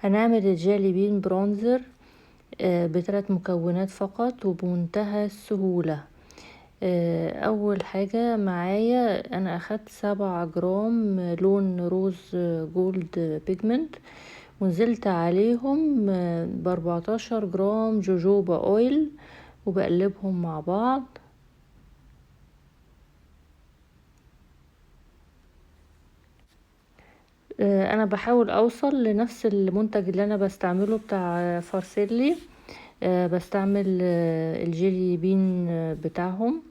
هنعمل الجيلي بين برونزر ب3 مكونات فقط وبمنتهى السهولة. اول حاجة معايا انا اخدت 7 جرام لون روز جولد بيجمنت، ونزلت عليهم ب14 جرام جوجوبا اويل وبقلبهم مع بعض. انا بحاول اوصل لنفس المنتج اللي انا بستعمله بتاع فارسيلي. بستعمل الجيلي بين بتاعهم،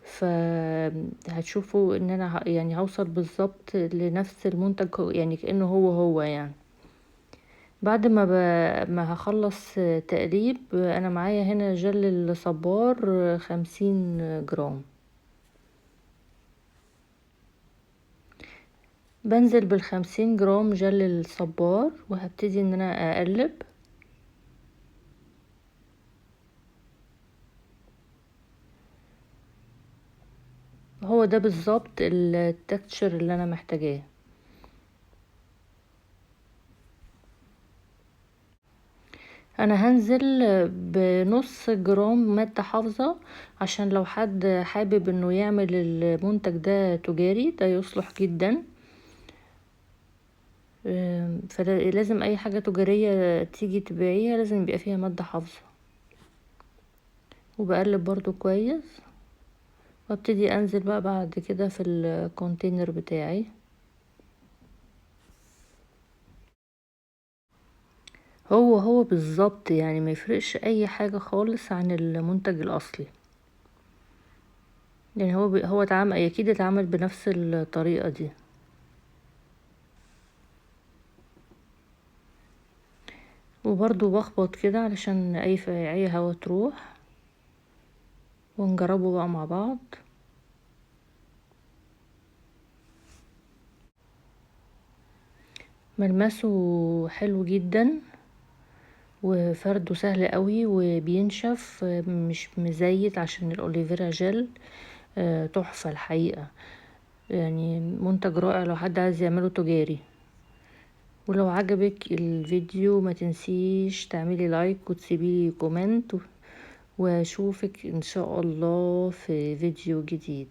فهتشوفوا ان انا يعني هوصل بالظبط لنفس المنتج، يعني كأنه هو يعني. بعد ما هخلص تقليب انا معايا هنا جل الصبار 50 جرام. بنزل بال50 جرام جل الصبار وهبتدي ان انا اقلب. هو ده بالظبط التكتشر اللي انا محتاجاه. انا هنزل بنص جرام مادة حافظة عشان لو حد حابب انه يعمل المنتج ده تجاري ده يصلح جدا. فلازم اي حاجة تجارية تيجي تبيعيها لازم يبقى فيها مادة حافظة. وبقلب برضو كويس وابتدي انزل بقى بعد كده في الكونتينر بتاعي. هو بالظبط، يعني ما يفرقش اي حاجة خالص عن المنتج الاصلي. يعني هو اتعمل اكيد اتعمل بنفس الطريقة دي. وبرضو بخبط كده علشان اي هوا تروح، ونجربه بقى مع بعض. ملمسه حلو جدا وفرده سهل قوي وبينشف، مش مزيت عشان الاوليفيرا جل. تحفة الحقيقة، يعني منتج رائع لو حد عايز يعمله تجاري. ولو عجبك الفيديو ما تنسيش تعملي لايك وتسيبيلي كومنت، واشوفك ان شاء الله في فيديو جديد.